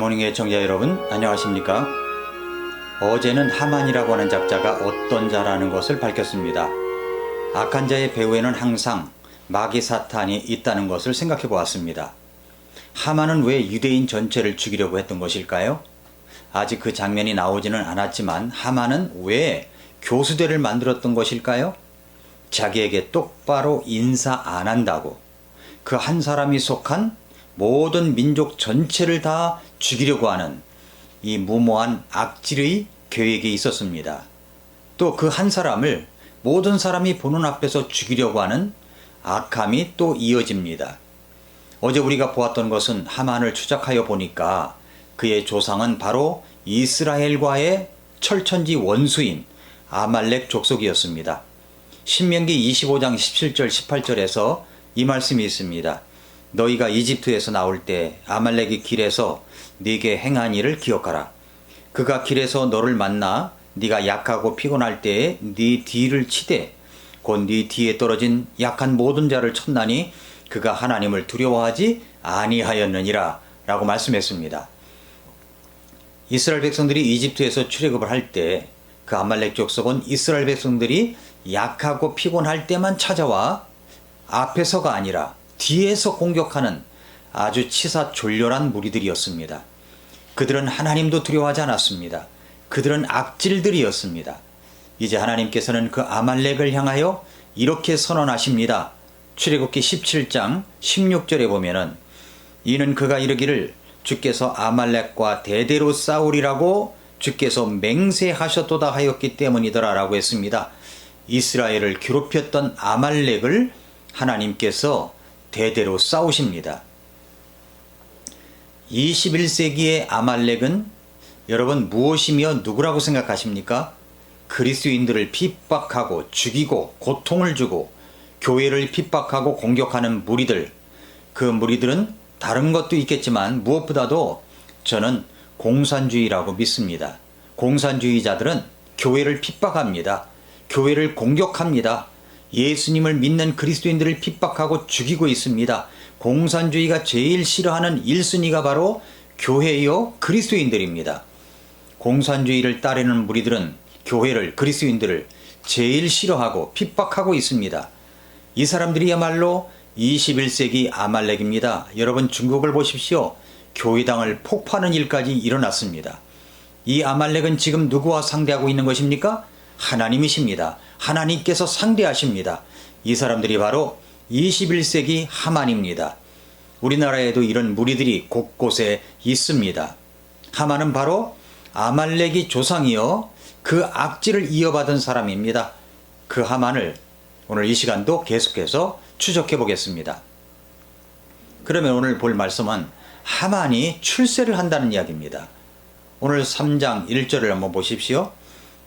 모닝 애청자 여러분, 안녕하십니까? 어제는 하만이라고 하는 작자가 어떤 자라는 것을 밝혔습니다. 악한 자의 배후에는 항상 마귀 사탄이 있다는 것을 생각해 보았습니다. 하만은 왜 유대인 전체를 죽이려고 했던 것일까요? 아직 그 장면이 나오지는 않았지만 하만은 왜 교수대를 만들었던 것일까요? 자기에게 똑바로 인사 안 한다고 그 한 사람이 속한 모든 민족 전체를 다 죽이려고 하는 이 무모한 악질의 계획이 있었습니다. 또 그 한 사람을 모든 사람이 보는 앞에서 죽이려고 하는 악함이 또 이어집니다. 어제 우리가 보았던 것은 하만을 추적하여 보니까 그의 조상은 바로 이스라엘과의 철천지 원수인 아말렉 족속이었습니다. 신명기 25장 17절 18절에서 이 말씀이 있습니다. 너희가 이집트에서 나올 때 아말렉이 길에서 네게 행한 일을 기억하라. 그가 길에서 너를 만나 네가 약하고 피곤할 때에 네 뒤를 치되 곧 네 뒤에 떨어진 약한 모든 자를 쳤나니 그가 하나님을 두려워하지 아니하였느니라 라고 말씀했습니다. 이스라엘 백성들이 이집트에서 출애굽을 할 때 그 아말렉 족속은 이스라엘 백성들이 약하고 피곤할 때만 찾아와 앞에서가 아니라 뒤에서 공격하는 아주 치사졸렬한 무리들이었습니다. 그들은 하나님도 두려워하지 않았습니다. 그들은 악질들이었습니다. 이제 하나님께서는 그 아말렉을 향하여 이렇게 선언하십니다. 출애굽기 17장 16절에 보면은 이는 그가 이르기를 주께서 아말렉과 대대로 싸우리라고 주께서 맹세하셨도다 하였기 때문이더라 라고 했습니다. 이스라엘을 괴롭혔던 아말렉을 하나님께서 대대로 싸우십니다. 21세기의 아말렉은 여러분 무엇이며 누구라고 생각하십니까? 그리스도인들을 핍박하고 죽이고 고통을 주고 교회를 핍박하고 공격하는 무리들, 그 무리들은 다른 것도 있겠지만 무엇보다도 저는 공산주의라고 믿습니다. 공산주의자들은 교회를 핍박합니다. 교회를 공격합니다. 예수님을 믿는 그리스도인들을 핍박하고 죽이고 있습니다. 공산주의가 제일 싫어하는 1순위가 바로 교회요 그리스도인들입니다. 공산주의를 따르는 무리들은 교회를 그리스도인들을 제일 싫어하고 핍박하고 있습니다. 이 사람들이야말로 21세기 아말렉입니다. 여러분 중국을 보십시오. 교회당을 폭파하는 일까지 일어났습니다. 이 아말렉은 지금 누구와 상대하고 있는 것입니까? 하나님이십니다. 하나님께서 상대하십니다. 이 사람들이 바로 21세기 하만입니다. 우리나라에도 이런 무리들이 곳곳에 있습니다. 하만은 바로 아말렉이 조상이요 그 악질을 이어받은 사람입니다. 그 하만을 오늘 이 시간도 계속해서 추적해 보겠습니다. 그러면 오늘 볼 말씀은 하만이 출세를 한다는 이야기입니다. 오늘 3장 1절을 한번 보십시오.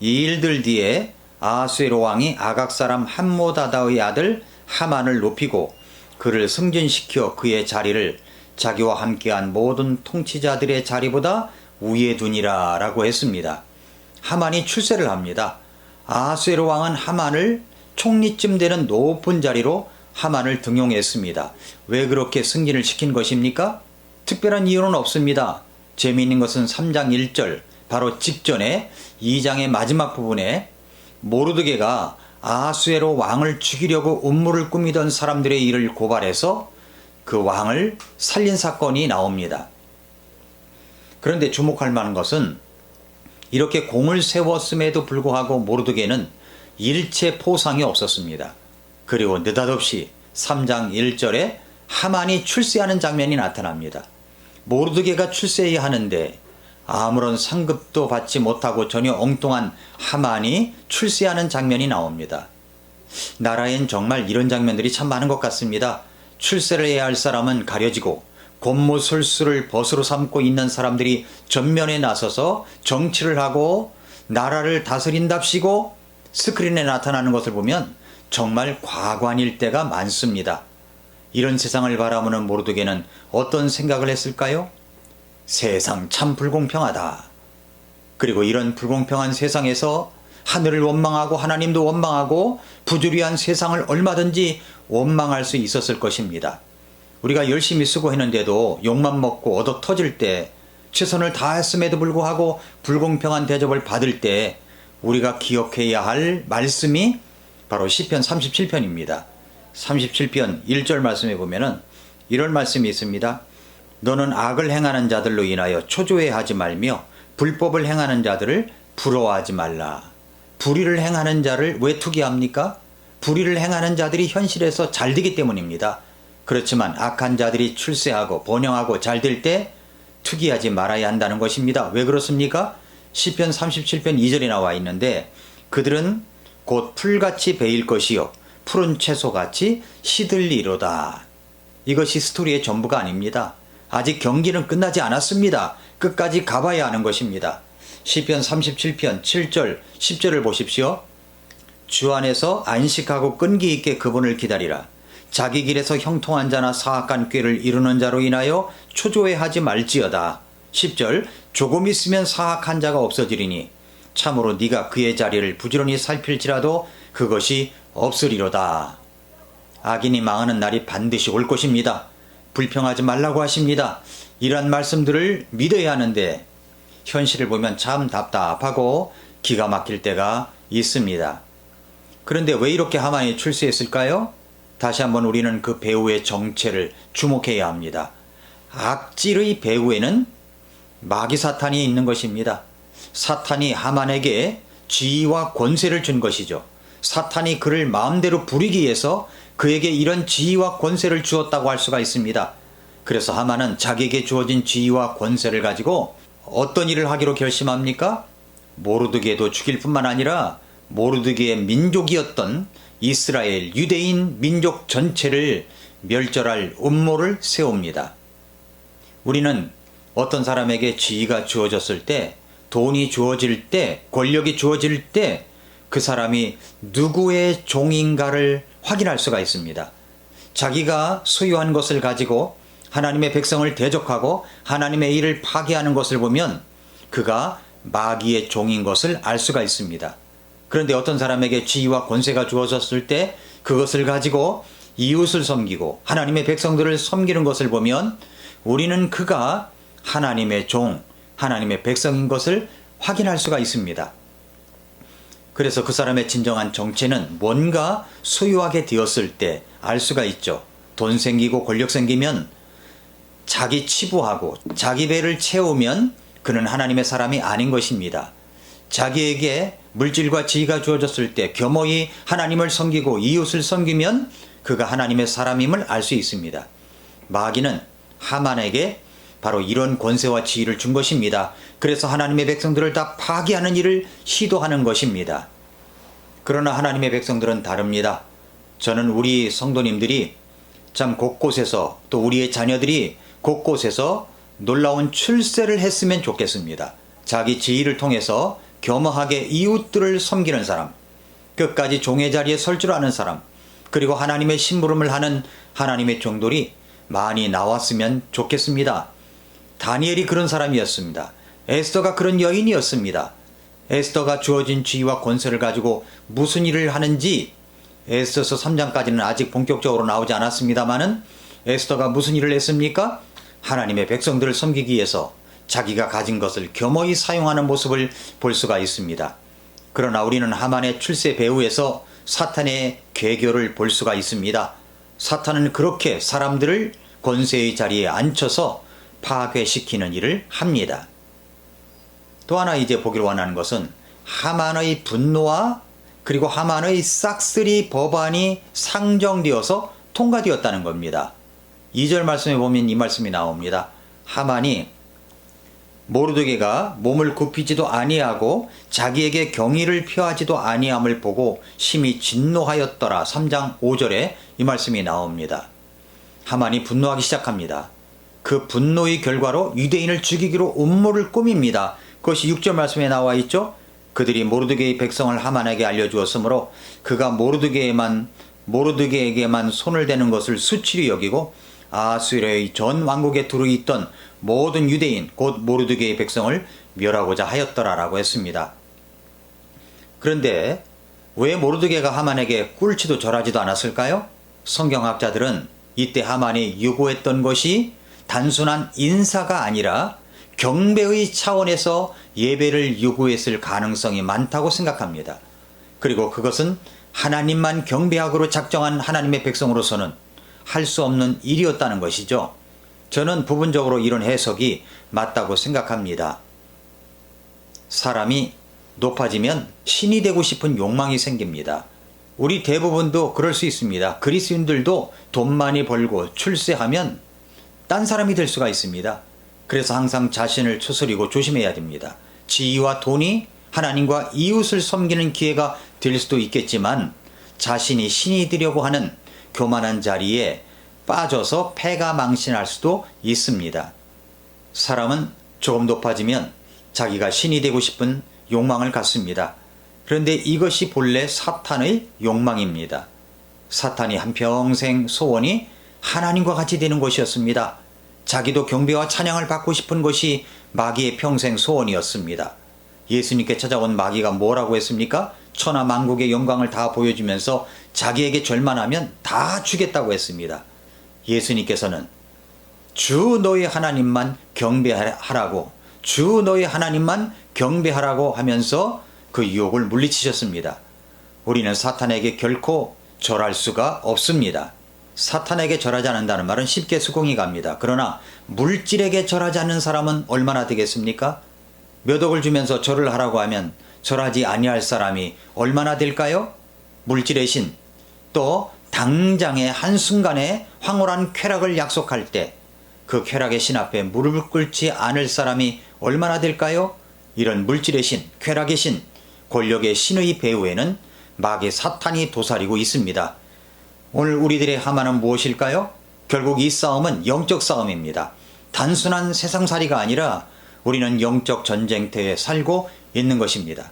이 일들 뒤에 아하수에로 왕이 아각 사람 함모다다의 아들 하만을 높이고 그를 승진시켜 그의 자리를 자기와 함께한 모든 통치자들의 자리보다 위에 두니라 라고 했습니다. 하만이 출세를 합니다. 아하수에로 왕은 하만을 총리쯤 되는 높은 자리로 하만을 등용했습니다. 왜 그렇게 승진을 시킨 것입니까? 특별한 이유는 없습니다. 재미있는 것은 3장 1절 바로 직전에 2장의 마지막 부분에 모르드게가 아하수에로 왕을 죽이려고 음모를 꾸미던 사람들의 일을 고발해서 그 왕을 살린 사건이 나옵니다. 그런데 주목할 만한 것은 이렇게 공을 세웠음에도 불구하고 모르드게는 일체 포상이 없었습니다. 그리고 느닷없이 3장 1절에 하만이 출세하는 장면이 나타납니다. 모르드게가 출세해야 하는데 아무런 상급도 받지 못하고 전혀 엉뚱한 하만이 출세하는 장면이 나옵니다. 나라엔 정말 이런 장면들이 참 많은 것 같습니다. 출세를 해야 할 사람은 가려지고 권모술수를 벗으로 삼고 있는 사람들이 전면에 나서서 정치를 하고 나라를 다스린답시고 스크린에 나타나는 것을 보면 정말 과관일 때가 많습니다. 이런 세상을 바라보는 모르드게는 어떤 생각을 했을까요? 세상 참 불공평하다. 그리고 이런 불공평한 세상에서 하늘을 원망하고 하나님도 원망하고 부조리한 세상을 얼마든지 원망할 수 있었을 것입니다. 우리가 열심히 수고했는데도 욕만 먹고 얻어 터질 때 최선을 다했음에도 불구하고 불공평한 대접을 받을 때 우리가 기억해야 할 말씀이 바로 시편 37편입니다. 37편 1절 말씀에 보면은 이런 말씀이 있습니다. 너는 악을 행하는 자들로 인하여 초조해하지 말며 불법을 행하는 자들을 부러워하지 말라. 불의를 행하는 자를 왜 투기합니까? 불의를 행하는 자들이 현실에서 잘 되기 때문입니다. 그렇지만 악한 자들이 출세하고 번영하고 잘 될 때 투기하지 말아야 한다는 것입니다. 왜 그렇습니까? 시편 37편 2절에 나와 있는데 그들은 곧 풀같이 베일 것이요 푸른 채소같이 시들리로다. 이것이 스토리의 전부가 아닙니다. 아직 경기는 끝나지 않았습니다. 끝까지 가봐야 하는 것입니다. 시편 37편 7절 10절을 보십시오. 주 안에서 안식하고 끈기 있게 그분을 기다리라. 자기 길에서 형통한 자나 사악한 꾀를 이루는 자로 인하여 초조해하지 말지어다. 10절 조금 있으면 사악한 자가 없어지리니 참으로 네가 그의 자리를 부지런히 살필지라도 그것이 없으리로다. 악인이 망하는 날이 반드시 올 것입니다. 불평하지 말라고 하십니다. 이러한 말씀들을 믿어야 하는데 현실을 보면 참 답답하고 기가 막힐 때가 있습니다. 그런데 왜 이렇게 하만이 출세했을까요? 다시 한번 우리는 그 배후의 정체를 주목해야 합니다. 악질의 배후에는 마귀 사탄이 있는 것입니다. 사탄이 하만에게 지위와 권세를 준 것이죠. 사탄이 그를 마음대로 부리기 위해서 그에게 이런 지위와 권세를 주었다고 할 수가 있습니다. 그래서 하만은 자기에게 주어진 지위와 권세를 가지고 어떤 일을 하기로 결심합니까? 모르드게도 죽일 뿐만 아니라 모르드게의 민족이었던 이스라엘 유대인 민족 전체를 멸절할 음모를 세웁니다. 우리는 어떤 사람에게 지위가 주어졌을 때, 돈이 주어질 때, 권력이 주어질 때 그 사람이 누구의 종인가를 확인할 수가 있습니다. 자기가 소유한 것을 가지고 하나님의 백성을 대적하고 하나님의 일을 파괴하는 것을 보면 그가 마귀의 종인 것을 알 수가 있습니다. 그런데 어떤 사람에게 지위와 권세가 주어졌을 때 그것을 가지고 이웃을 섬기고 하나님의 백성들을 섬기는 것을 보면 우리는 그가 하나님의 종, 하나님의 백성인 것을 확인할 수가 있습니다. 그래서 그 사람의 진정한 정체는 뭔가 소유하게 되었을 때 알 수가 있죠. 돈 생기고 권력 생기면 자기 치부하고 자기 배를 채우면 그는 하나님의 사람이 아닌 것입니다. 자기에게 물질과 지위가 주어졌을 때 겸허히 하나님을 섬기고 이웃을 섬기면 그가 하나님의 사람임을 알 수 있습니다. 마귀는 하만에게 바로 이런 권세와 지위를 준 것입니다. 그래서 하나님의 백성들을 다 파괴하는 일을 시도하는 것입니다. 그러나 하나님의 백성들은 다릅니다. 저는 우리 성도님들이 참 곳곳에서 또 우리의 자녀들이 곳곳에서 놀라운 출세를 했으면 좋겠습니다. 자기 지위를 통해서 겸허하게 이웃들을 섬기는 사람, 끝까지 종의 자리에 설 줄 아는 사람, 그리고 하나님의 심부름을 하는 하나님의 종들이 많이 나왔으면 좋겠습니다. 다니엘이 그런 사람이었습니다. 에스더가 그런 여인이었습니다. 에스더가 주어진 지위와 권세를 가지고 무슨 일을 하는지 에스더서 3장까지는 아직 본격적으로 나오지 않았습니다마는 에스더가 무슨 일을 했습니까? 하나님의 백성들을 섬기기 위해서 자기가 가진 것을 겸허히 사용하는 모습을 볼 수가 있습니다. 그러나 우리는 하만의 출세 배후에서 사탄의 괴교를 볼 수가 있습니다. 사탄은 그렇게 사람들을 권세의 자리에 앉혀서 파괴시키는 일을 합니다. 또 하나 이제 보기를 원하는 것은 하만의 분노와 그리고 하만의 싹쓸이 법안이 상정되어서 통과되었다는 겁니다. 2절 말씀에 보면 이 말씀이 나옵니다. 하만이 모르드게가 몸을 굽히지도 아니하고 자기에게 경의를 표하지도 아니함을 보고 심히 진노하였더라. 3장 5절에 이 말씀이 나옵니다. 하만이 분노하기 시작합니다. 그 분노의 결과로 유대인을 죽이기로 음모를 꾸밉니다. 그것이 6절 말씀에 나와 있죠. 그들이 모르드게의 백성을 하만에게 알려주었으므로 그가 모르드게에게만 손을 대는 것을 수치로 여기고 아수르의 전 왕국에 두루 있던 모든 유대인 곧 모르드게의 백성을 멸하고자 하였더라라고 했습니다. 그런데 왜 모르드게가 하만에게 꿀치도 절하지도 않았을까요? 성경학자들은 이때 하만이 요구했던 것이 단순한 인사가 아니라 경배의 차원에서 예배를 요구했을 가능성이 많다고 생각합니다. 그리고 그것은 하나님만 경배하기로 작정한 하나님의 백성으로서는 할 수 없는 일이었다는 것이죠. 저는 부분적으로 이런 해석이 맞다고 생각합니다. 사람이 높아지면 신이 되고 싶은 욕망이 생깁니다. 우리 대부분도 그럴 수 있습니다. 그리스도인들도 돈 많이 벌고 출세하면 딴 사람이 될 수가 있습니다. 그래서 항상 자신을 추스리고 조심해야 됩니다. 지위와 돈이 하나님과 이웃을 섬기는 기회가 될 수도 있겠지만 자신이 신이 되려고 하는 교만한 자리에 빠져서 패가 망신할 수도 있습니다. 사람은 조금 높아지면 자기가 신이 되고 싶은 욕망을 갖습니다. 그런데 이것이 본래 사탄의 욕망입니다. 사탄이 한평생 소원이 하나님과 같이 되는 것이었습니다. 자기도 경배와 찬양을 받고 싶은 것이 마귀의 평생 소원이었습니다. 예수님께 찾아온 마귀가 뭐라고 했습니까? 천하 만국의 영광을 다 보여주면서 자기에게 절만하면 다 주겠다고 했습니다. 예수님께서는 주 너희 하나님만 경배하라고, 주 너희 하나님만 경배하라고 하면서 그 유혹을 물리치셨습니다. 우리는 사탄에게 결코 절할 수가 없습니다. 사탄에게 절하지 않는다는 말은 쉽게 수긍이 갑니다. 그러나 물질에게 절하지 않는 사람은 얼마나 되겠습니까? 몇 억을 주면서 절을 하라고 하면 절하지 아니할 사람이 얼마나 될까요? 물질의 신, 또 당장의 한순간에 황홀한 쾌락을 약속할 때 그 쾌락의 신 앞에 무릎을 꿇지 않을 사람이 얼마나 될까요? 이런 물질의 신, 쾌락의 신, 권력의 신의 배후에는 마귀 사탄이 도사리고 있습니다. 오늘 우리들의 하마는 무엇일까요? 결국 이 싸움은 영적 싸움입니다. 단순한 세상살이가 아니라 우리는 영적 전쟁터에 살고 있는 것입니다.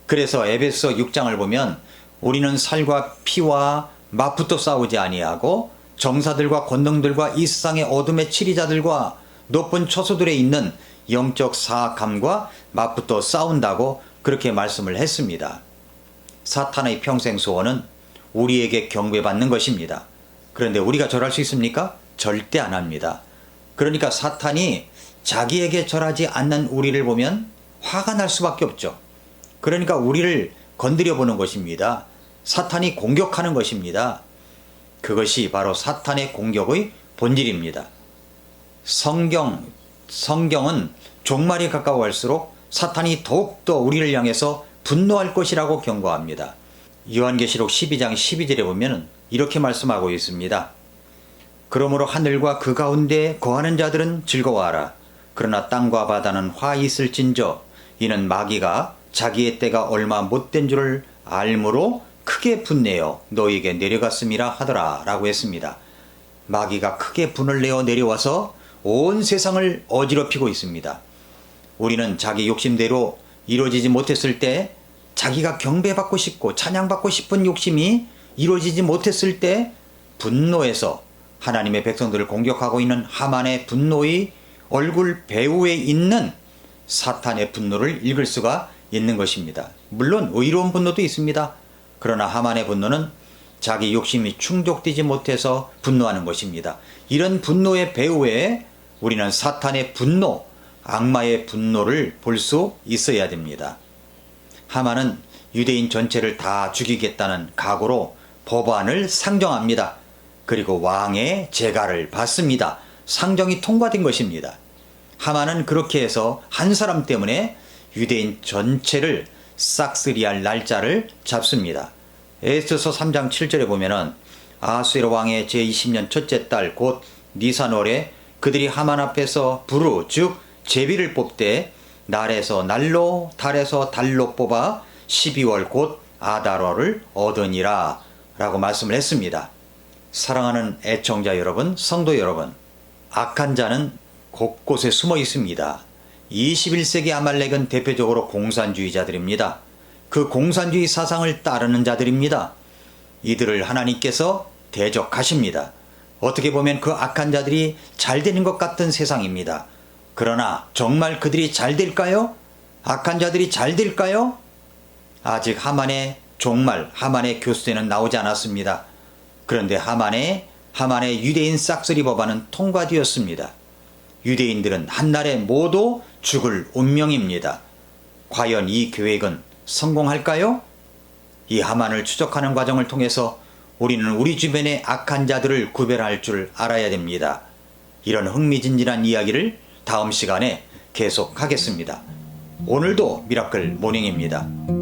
그래서 에베소 6장을 보면 우리는 살과 피와 맞붙어 싸우지 아니하고 정사들과 권능들과 이 세상의 어둠의 치리자들과 높은 초소들에 있는 영적 사악함과 맞붙어 싸운다고 그렇게 말씀을 했습니다. 사탄의 평생 소원은 우리에게 경배받는 것입니다. 그런데 우리가 절할 수 있습니까? 절대 안 합니다. 그러니까 사탄이 자기에게 절하지 않는 우리를 보면 화가 날 수밖에 없죠. 그러니까 우리를 건드려 보는 것입니다. 사탄이 공격하는 것입니다. 그것이 바로 사탄의 공격의 본질입니다. 성경은 종말이 가까워갈수록 사탄이 더욱더 우리를 향해서 분노할 것이라고 경고합니다. 요한계시록 12장 12절에 보면 이렇게 말씀하고 있습니다. 그러므로 하늘과 그 가운데 거하는 자들은 즐거워하라. 그러나 땅과 바다는 화 있을진저 이는 마귀가 자기의 때가 얼마 못된 줄을 알므로 크게 분내어 너희에게 내려갔음이라 하더라 라고 했습니다. 마귀가 크게 분을 내어 내려와서 온 세상을 어지럽히고 있습니다. 우리는 자기 욕심대로 이루어지지 못했을 때, 자기가 경배받고 싶고 찬양받고 싶은 욕심이 이루어지지 못했을 때 분노해서 하나님의 백성들을 공격하고 있는 하만의 분노의 얼굴 배후에 있는 사탄의 분노를 읽을 수가 있는 것입니다. 물론 의로운 분노도 있습니다. 그러나 하만의 분노는 자기 욕심이 충족되지 못해서 분노하는 것입니다. 이런 분노의 배후에 우리는 사탄의 분노, 악마의 분노를 볼 수 있어야 됩니다. 하만은 유대인 전체를 다 죽이겠다는 각오로 법안을 상정합니다. 그리고 왕의 재가를 받습니다. 상정이 통과된 것입니다. 하만은 그렇게 해서 한 사람 때문에 유대인 전체를 싹쓸이할 날짜를 잡습니다. 에스더서 3장 7절에 보면은 아수에로 왕의 제20년 첫째 달 곧 니산월에 그들이 하만 앞에서 부르 즉 제비를 뽑되 날에서 날로 달에서 달로 뽑아 12월 곧 아달월을 얻으니라 라고 말씀을 했습니다. 사랑하는 애청자 여러분, 성도 여러분, 악한 자는 곳곳에 숨어 있습니다. 21세기 아말렉은 대표적으로 공산주의자들입니다. 그 공산주의 사상을 따르는 자들입니다. 이들을 하나님께서 대적하십니다. 어떻게 보면 그 악한 자들이 잘 되는 것 같은 세상입니다. 그러나 정말 그들이 잘 될까요? 악한 자들이 잘 될까요? 아직 하만의 종말, 하만의 교수에는 나오지 않았습니다. 그런데 하만의 유대인 싹쓸이 법안은 통과되었습니다. 유대인들은 한날에 모두 죽을 운명입니다. 과연 이 계획은 성공할까요? 이 하만을 추적하는 과정을 통해서 우리는 우리 주변의 악한 자들을 구별할 줄 알아야 됩니다. 이런 흥미진진한 이야기를 다음 시간에 계속하겠습니다. 오늘도 미라클 모닝입니다.